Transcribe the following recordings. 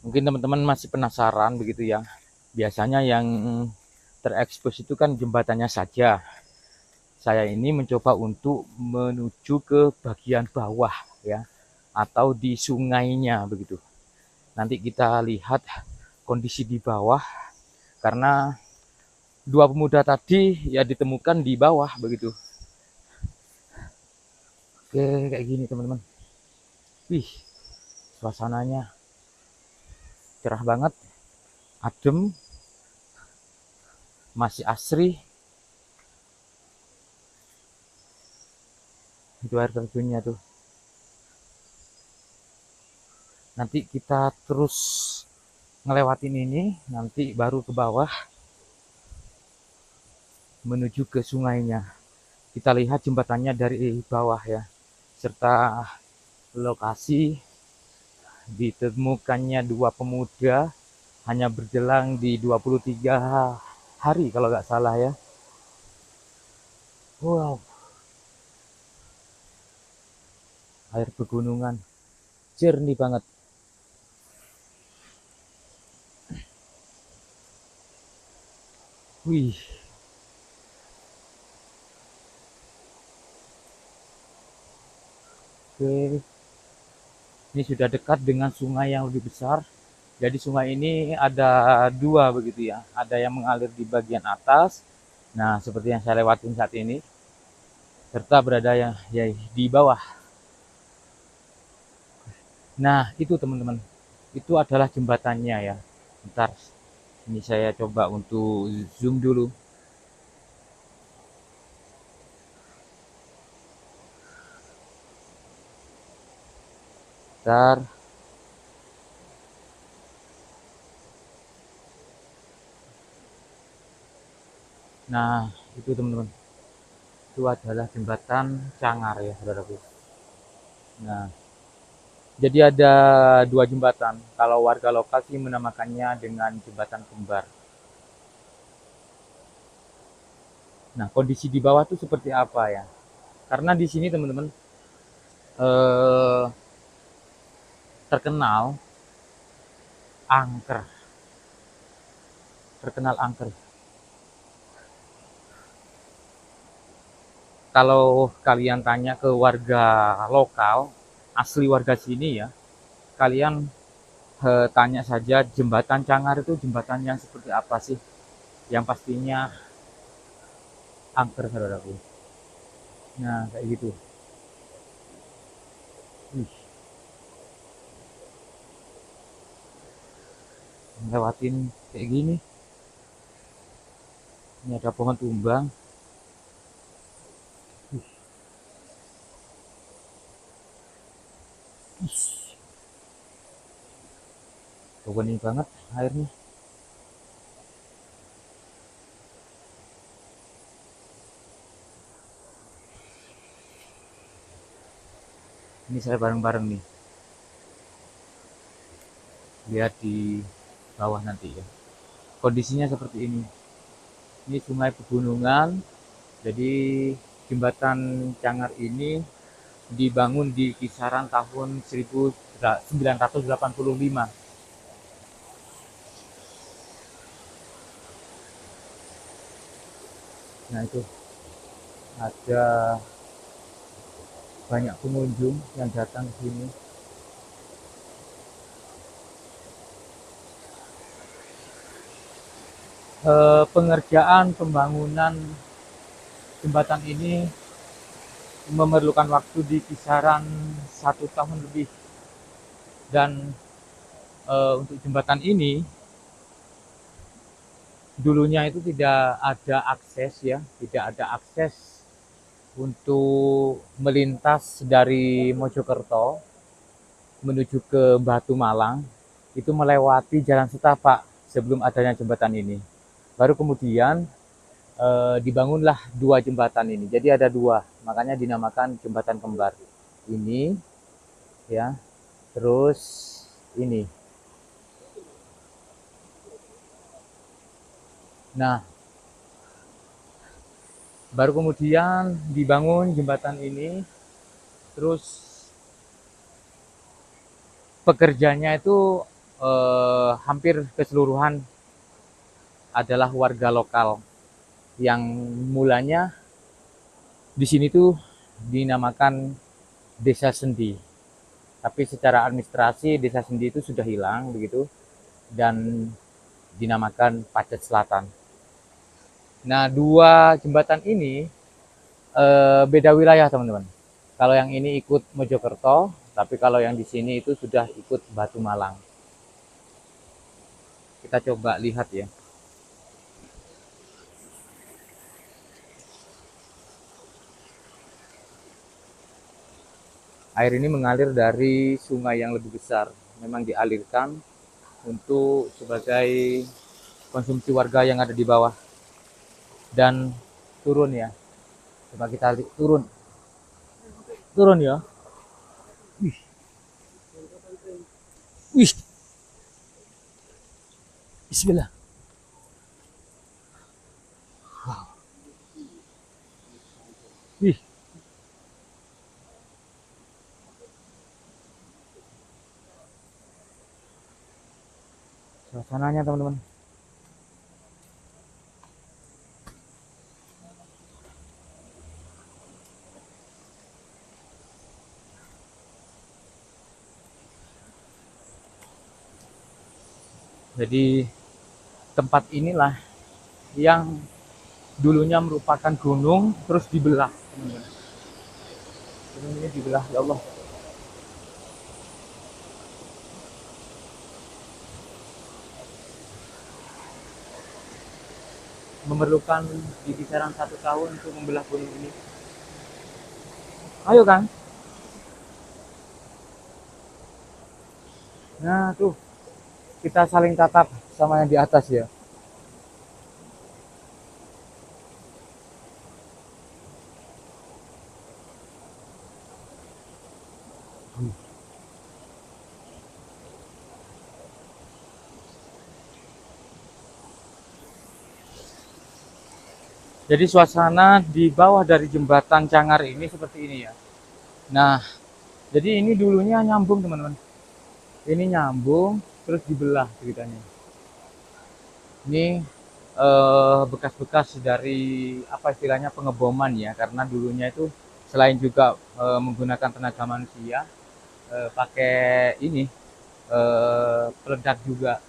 Mungkin teman-teman masih penasaran begitu ya. Biasanya yang terekspos itu kan jembatannya saja. Saya ini mencoba untuk menuju ke bagian bawah ya, atau di sungainya begitu. Nanti kita lihat kondisi di bawah, karena dua pemuda tadi ya ditemukan di bawah begitu. Oke, kayak gini teman-teman. Wih, suasananya cerah banget, adem, masih asri. Itu air terjunnya tuh. Nanti kita terus ngelewatin ini, nanti baru ke bawah menuju ke sungainya. Kita lihat jembatannya dari bawah ya, serta lokasi ditemukannya dua pemuda hanya berjelang di 23 hari kalau nggak salah ya. Wow, air pegunungan jernih banget. Wih, oke. Ini sudah dekat dengan sungai yang lebih besar. Jadi sungai ini ada dua begitu ya. Ada yang mengalir di bagian atas. Nah, seperti yang saya lewatin saat ini. Serta berada yang ya, di bawah. Nah, itu teman-teman. Itu adalah jembatannya ya. Bentar, ini saya coba untuk zoom dulu. Bentar. Nah, itu teman-teman. Itu adalah jembatan Cangar ya, saudaraku. Nah, jadi ada dua jembatan. Kalau warga lokal sih menamakannya dengan jembatan kembar. Nah, kondisi di bawah tuh seperti apa ya? Karena di sini teman-teman eh, terkenal angker, terkenal angker. Kalau kalian tanya ke warga lokal, asli warga sini ya, kalian tanya saja jembatan Cangar itu jembatan yang seperti apa sih? Yang pastinya angker, saudaraku. Nah, kayak gitu. Wih, lewatin kayak gini. Ini ada pohon tumbang. Bening banget airnya. Ini saya bareng-bareng nih. Lihat di bawah nanti ya. Kondisinya seperti ini. Ini sungai pegunungan. Jadi jembatan Cangar ini dibangun di kisaran tahun 1985. Nah itu ada banyak pengunjung yang datang ke sini. Pengerjaan pembangunan jembatan ini memerlukan waktu di kisaran 1 tahun lebih, dan untuk jembatan ini dulunya itu tidak ada akses ya, tidak ada akses untuk melintas dari Mojokerto menuju ke Batu Malang, itu melewati Jalan Setapak sebelum adanya jembatan ini. Baru kemudian dibangunlah dua jembatan ini. Jadi ada dua, makanya dinamakan jembatan kembar. Ini ya, terus ini. Nah, baru kemudian dibangun jembatan ini, terus pekerjanya itu hampir keseluruhan adalah warga lokal yang mulanya di sini tuh dinamakan Desa Sendi. Tapi secara administrasi Desa Sendi itu sudah hilang begitu dan dinamakan Pacet Selatan. Nah, dua jembatan ini beda wilayah, teman-teman. Kalau yang ini ikut Mojokerto, tapi kalau yang di sini itu sudah ikut Batu Malang. Kita coba lihat ya. Air ini mengalir dari sungai yang lebih besar. Memang dialirkan untuk sebagai konsumsi warga yang ada di bawah. Dan turun ya. Coba kita lihat turun. Turun ya. Wih. Wih. Bismillah. Wow. Wih. Suasananya, teman-teman. Jadi tempat inilah yang dulunya merupakan gunung terus dibelah, teman-teman. Gunung ini dibelah, ya Allah. Memerlukan di kisaran 1 tahun untuk membelah gunung ini. Ayo Kang. Nah tuh kita saling tatap sama yang di atas ya. Jadi suasana di bawah dari jembatan Cangar ini seperti ini ya. Nah, jadi ini dulunya nyambung, teman-teman. Ini nyambung terus dibelah ceritanya. Ini bekas-bekas dari apa istilahnya pengeboman ya, karena dulunya itu selain juga menggunakan tenaga manusia, pakai ini peledak juga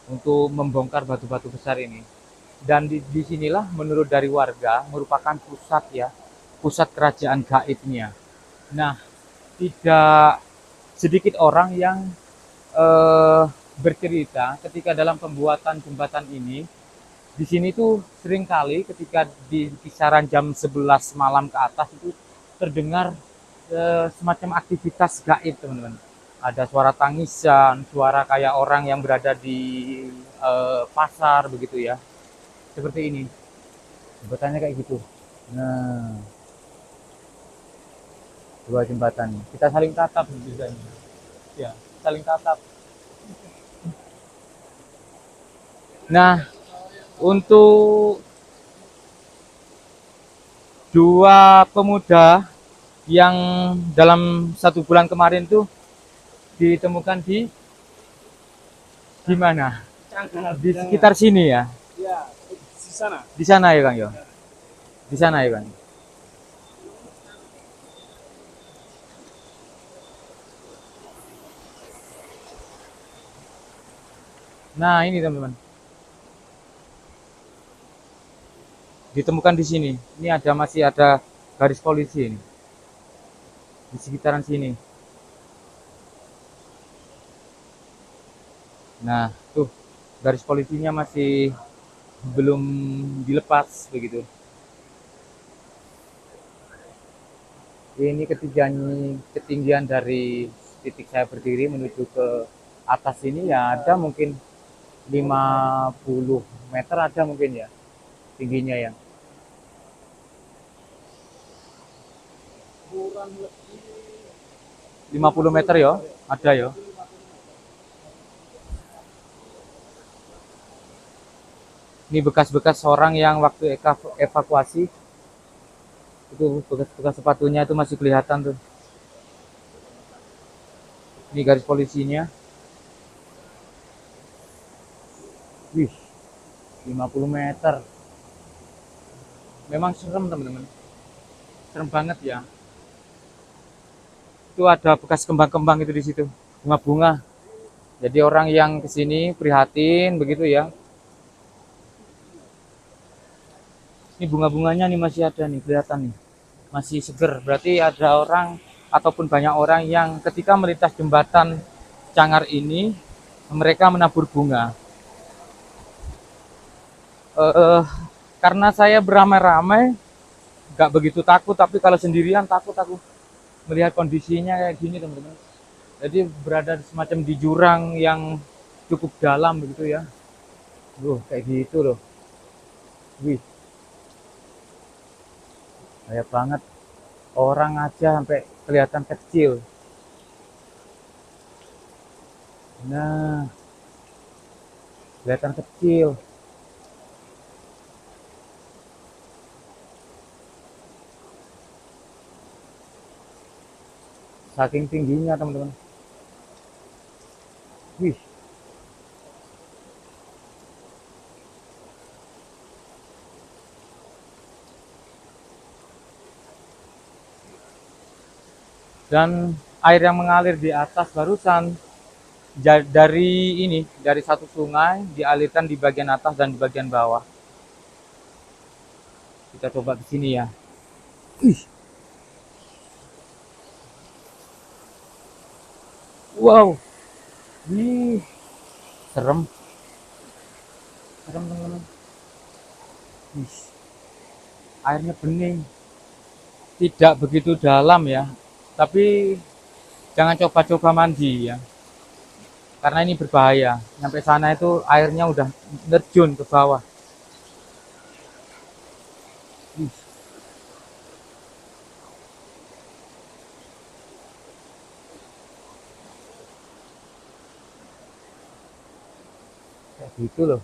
untuk membongkar batu-batu besar ini. Dan di sinilah menurut dari warga merupakan pusat ya, pusat kerajaan gaibnya. Nah, tidak sedikit orang yang bercerita ketika dalam pembuatan jembatan ini, di sini tuh seringkali ketika di kisaran jam 11 malam ke atas itu terdengar semacam aktivitas gaib, teman-teman. Ada suara tangisan, suara kayak orang yang berada di pasar begitu ya. Seperti ini. Jembatannya kayak gitu. Nah, dua jembatan. Kita saling tatap juga. Ya, saling tatap. Nah, untuk dua pemuda yang dalam 1 bulan kemarin tuh ditemukan di mana? Di sekitar sini ya. Ya, di sana. Di sana ya Kang Yo. Di sana ya Kang. Nah ini teman-teman. Ditemukan di sini. Ini masih ada garis polisi ini. Di sekitaran sini. Nah, tuh garis polisinya masih belum dilepas begitu. Ini ketinggian dari titik saya berdiri menuju ke atas ini ya ada mungkin 50 meter ada mungkin ya tingginya ya. Kurang lebih 50 meter ya, ada ya. Ini bekas-bekas orang yang waktu evakuasi itu bekas-bekas sepatunya itu masih kelihatan tuh. Ini garis polisinya. Wih, 50 meter. Memang serem teman-teman. Serem banget ya. Itu ada bekas kembang-kembang itu di situ. Bunga-bunga. Jadi orang yang kesini prihatin begitu ya. Ini bunga-bunganya nih masih ada nih, kelihatan nih. Masih seger. Berarti ada orang ataupun banyak orang yang ketika melintas jembatan Cangar ini, mereka menabur bunga. Eh, karena saya beramai-ramai, nggak begitu takut, tapi kalau sendirian takut aku melihat kondisinya kayak gini teman-teman. Jadi berada semacam di jurang yang cukup dalam begitu ya. Kayak gitu loh. Wih, banyak banget orang aja sampai kelihatan kecil. Nah, kelihatan kecil. Saking tingginya teman-teman. Wih, dan air yang mengalir di atas barusan dari ini, dari satu sungai dialirkan di bagian atas dan di bagian bawah. Kita coba ke sini ya. Wih, wow, wih, serem, serem teman-teman. Wih, airnya bening, tidak begitu dalam ya, tapi jangan coba-coba mandi ya, karena ini berbahaya. Sampai sana itu airnya udah nerjun ke bawah. Wih, kayak gitu loh.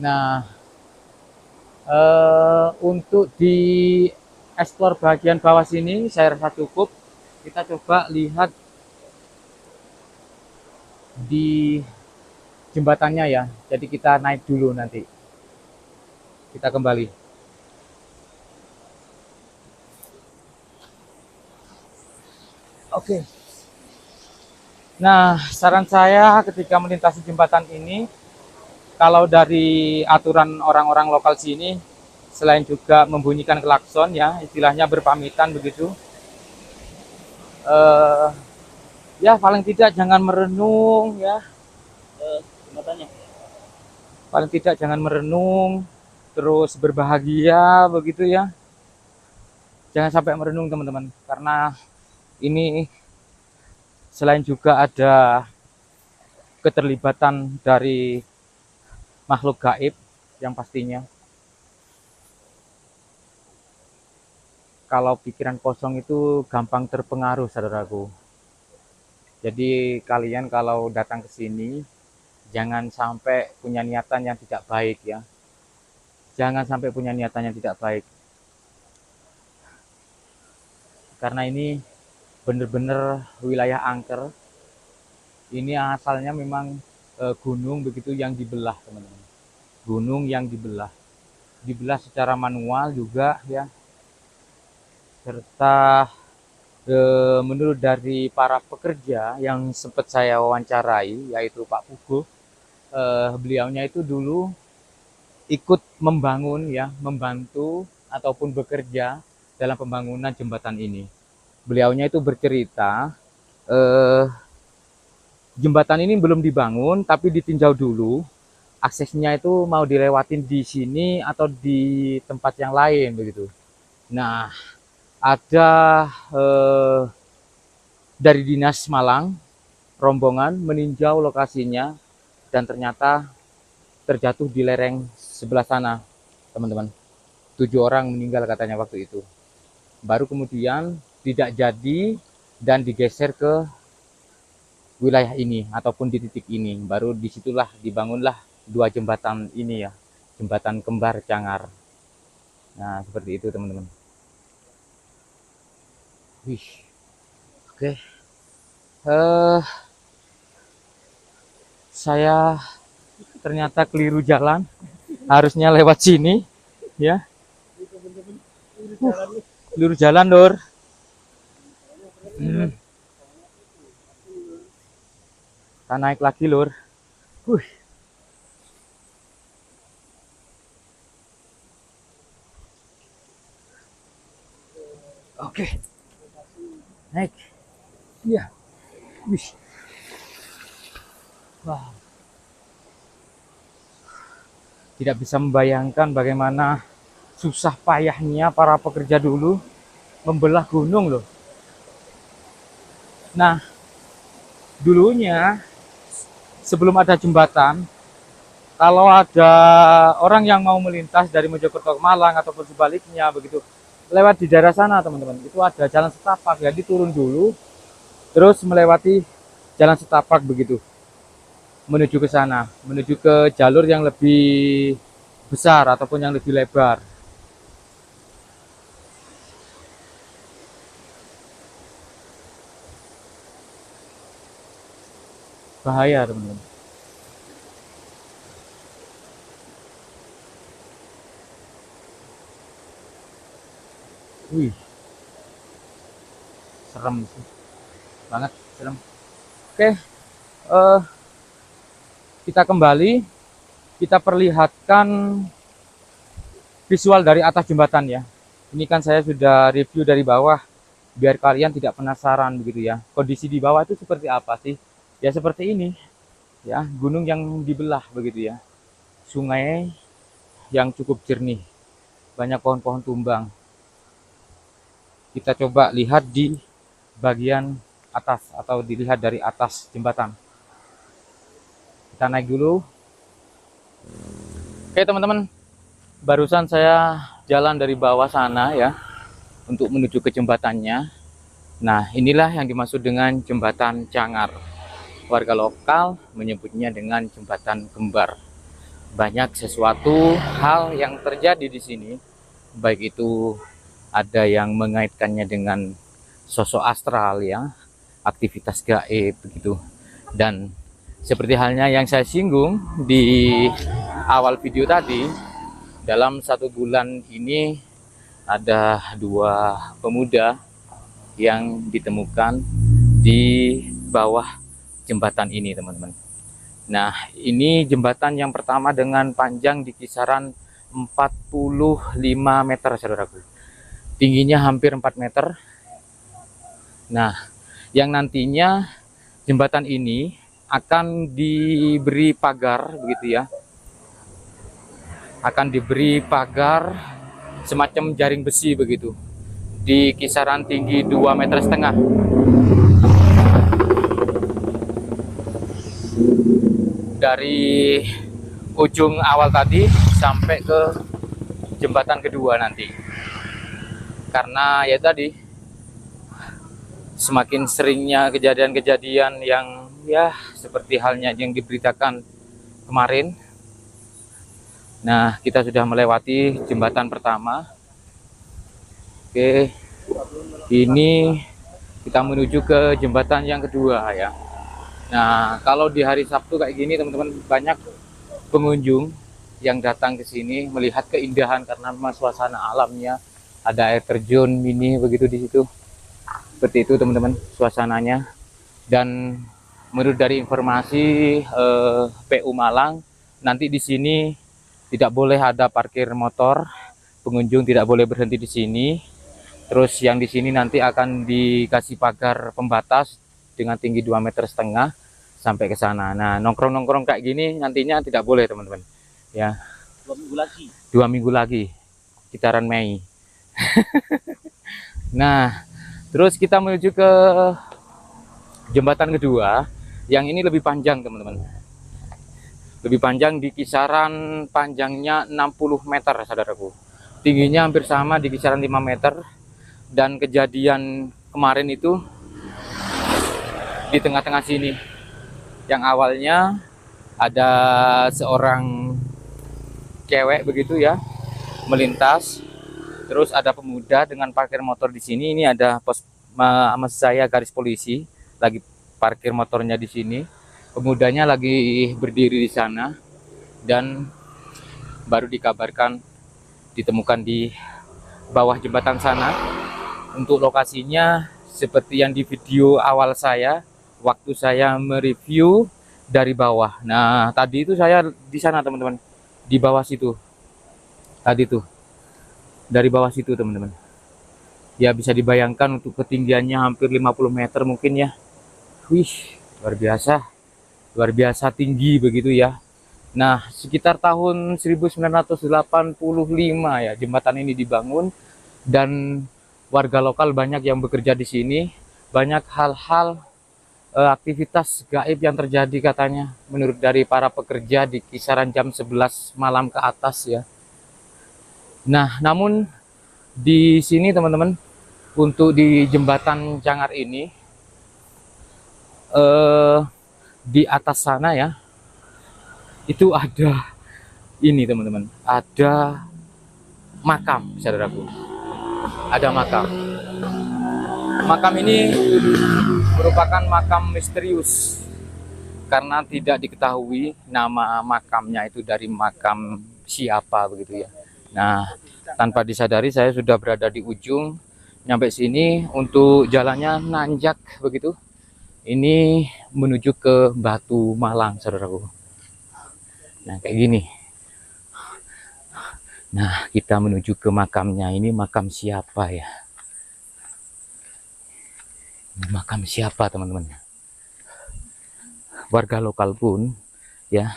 Nah, untuk di eksplor bagian bawah sini saya rasa cukup. Kita coba lihat di jembatannya ya. Jadi kita naik dulu nanti. Kita kembali. Oke. Nah, saran saya ketika melintasi jembatan ini, kalau dari aturan orang-orang lokal sini, selain juga membunyikan klakson ya, istilahnya berpamitan begitu. Eh, ya paling tidak jangan merenung ya. Jembatannya. Paling tidak jangan merenung, terus berbahagia begitu ya. Jangan sampai merenung teman-teman, karena ini selain juga ada keterlibatan dari makhluk gaib yang pastinya. Kalau pikiran kosong itu gampang terpengaruh, saudaraku. Jadi kalian kalau datang ke sini jangan sampai punya niatan yang tidak baik ya. Jangan sampai punya niatan yang tidak baik. Karena ini benar-benar wilayah angker. Ini asalnya memang gunung begitu yang dibelah, teman-teman. Gunung yang dibelah. Dibelah secara manual juga ya. Serta menurut dari para pekerja yang sempat saya wawancarai, yaitu Pak Puguh, beliaunya itu dulu ikut membangun ya, membantu ataupun bekerja dalam pembangunan jembatan ini. Beliaunya itu bercerita, eh, jembatan ini belum dibangun, tapi ditinjau dulu. Aksesnya itu mau dilewatin di sini atau di tempat yang lain begitu. Nah, ada dari Dinas Malang rombongan meninjau lokasinya dan ternyata terjatuh di lereng sebelah sana, teman-teman. 7 orang meninggal katanya waktu itu. Baru kemudian tidak jadi dan digeser ke wilayah ini ataupun di titik ini. Baru disitulah dibangunlah 2 jembatan ini ya, jembatan kembar Cangar. Nah, seperti itu teman-teman. Wih, oke. Okay. Saya ternyata keliru jalan. Harusnya lewat sini, ya. Keliru jalan, Lur. Kita naik lagi, Lur. Oke. Naik. Iya. Wih. Wah. Tidak bisa membayangkan bagaimana susah payahnya para pekerja dulu membelah gunung loh. Nah, dulunya sebelum ada jembatan, kalau ada orang yang mau melintas dari Mojokerto ke Malang ataupun sebaliknya begitu, lewat di daerah sana teman-teman, itu ada jalan setapak, jadi turun dulu, terus melewati jalan setapak begitu, menuju ke sana, menuju ke jalur yang lebih besar ataupun yang lebih lebar. Bahaya teman-teman. Wih, serem sih, banget serem. Oke, kita kembali, kita perlihatkan visual dari atas jembatan ya. Ini kan saya sudah review dari bawah, biar kalian tidak penasaran begitu ya. Kondisi di bawah itu seperti apa sih? Ya seperti ini, ya gunung yang dibelah begitu ya. Sungai yang cukup jernih, banyak pohon-pohon tumbang. Kita coba lihat di bagian atas atau dilihat dari atas jembatan. Kita naik dulu. Oke teman-teman, barusan saya jalan dari bawah sana ya untuk menuju ke jembatannya. Nah, inilah yang dimaksud dengan jembatan Cangar. Warga lokal menyebutnya dengan jembatan kembar. Banyak sesuatu hal yang terjadi di sini, baik itu ada yang mengaitkannya dengan sosok astral ya, aktivitas gaib begitu. Dan seperti halnya yang saya singgung di awal video tadi, dalam 1 bulan ini ada 2 pemuda yang ditemukan di bawah jembatan ini teman-teman. Nah, ini jembatan yang pertama dengan panjang di kisaran 45 meter saudaraku. Tingginya hampir 4 meter. Nah, yang nantinya jembatan ini akan diberi pagar begitu ya. Akan diberi pagar semacam jaring besi begitu. Di kisaran tinggi 2,5 meter. Dari ujung awal tadi sampai ke jembatan kedua nanti. Karena ya tadi semakin seringnya kejadian-kejadian yang ya seperti halnya yang diberitakan kemarin. Nah, kita sudah melewati jembatan pertama. Oke, ini kita menuju ke jembatan yang kedua ya. Nah, kalau di hari Sabtu kayak gini teman-teman, banyak pengunjung yang datang ke sini melihat keindahan karena memang suasana alamnya. Ada air terjun mini begitu di situ. Seperti itu teman-teman suasananya. Dan menurut dari informasi PU Malang, nanti di sini tidak boleh ada parkir motor, pengunjung tidak boleh berhenti di sini. Terus yang di sini nanti akan dikasih pagar pembatas dengan tinggi 2,5 meter sampai ke sana. Nah, nongkrong-nongkrong kayak gini nantinya tidak boleh teman-teman. Ya. 2 minggu lagi. 2 minggu lagi, sekitaran Mei. Nah, terus kita menuju ke jembatan kedua, yang ini lebih panjang teman-teman. Lebih panjang di kisaran panjangnya 60 meter saudaraku. Tingginya hampir sama di kisaran 5 meter. Dan kejadian kemarin itu di tengah-tengah sini. Yang awalnya ada seorang cewek begitu ya, melintas. Terus ada pemuda dengan parkir motor di sini. Ini ada pos mas saya garis polisi lagi parkir motornya di sini. Pemudanya lagi berdiri di sana. dan baru dikabarkan ditemukan di bawah jembatan sana. Untuk lokasinya seperti yang di video awal saya, waktu saya mereview dari bawah. Nah, tadi itu saya di sana teman-teman, di bawah situ. Tadi tuh, dari bawah situ teman-teman. Ya bisa dibayangkan untuk ketinggiannya hampir 50 meter mungkin ya. Wih, luar biasa tinggi begitu ya. Nah, sekitar tahun 1985 ya jembatan ini dibangun, dan warga lokal banyak yang bekerja di sini. Banyak hal-hal aktivitas gaib yang terjadi katanya menurut dari para pekerja di kisaran jam 11 malam ke atas ya. Nah, namun di sini teman-teman, untuk di jembatan Cangar ini di atas sana ya, itu ada ini teman-teman, ada makam saudaraku. Ada makam. Makam ini merupakan makam misterius karena tidak diketahui nama makamnya itu dari makam siapa begitu ya. Nah, tanpa disadari saya sudah berada di ujung. Nyampe sini untuk jalannya nanjak begitu. Ini menuju ke Batu Malang saudaraku. Nah, kayak gini. Nah, kita menuju ke makamnya. Ini makam siapa ya? Ini makam siapa teman-teman? Warga lokal pun ya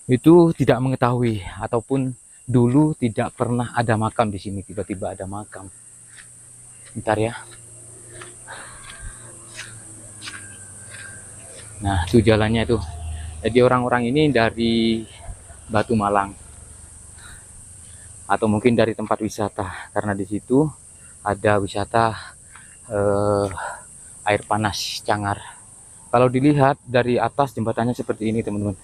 itu tidak mengetahui, ataupun dulu tidak pernah ada makam di sini. Tiba-tiba ada makam. Bentar ya. Nah, itu jalannya tuh. Jadi orang-orang ini dari Batu Malang atau mungkin dari tempat wisata, karena di situ ada wisata air panas Cangar. Kalau dilihat dari atas jembatannya seperti ini teman-teman.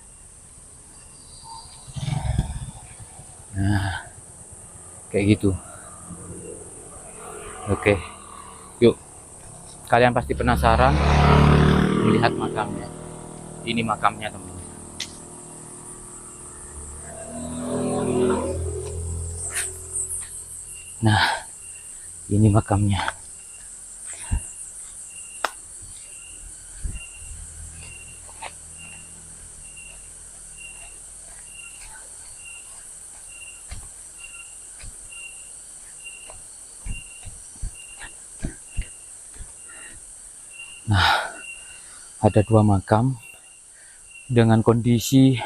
Nah, kayak gitu. Oke, yuk, kalian pasti penasaran melihat makamnya. Ini makamnya teman-teman. Nah, ini makamnya. Nah, ada dua makam dengan kondisi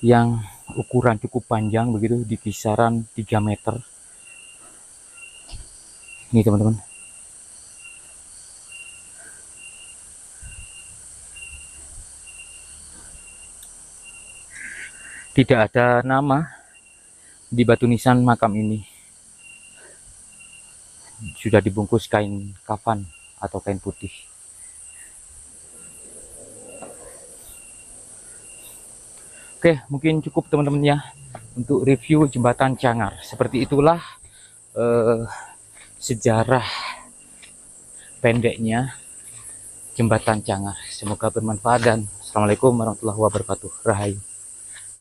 yang ukuran cukup panjang begitu, di kisaran 3 meter. Ini teman-teman. Tidak ada nama di batu nisan makam ini. Sudah dibungkus kain kafan atau kain putih. Oke, mungkin cukup teman-teman ya untuk review jembatan Cangar. Seperti itulah sejarah pendeknya jembatan Cangar. Semoga bermanfaat dan assalamualaikum warahmatullahi wabarakatuh. Rahayu.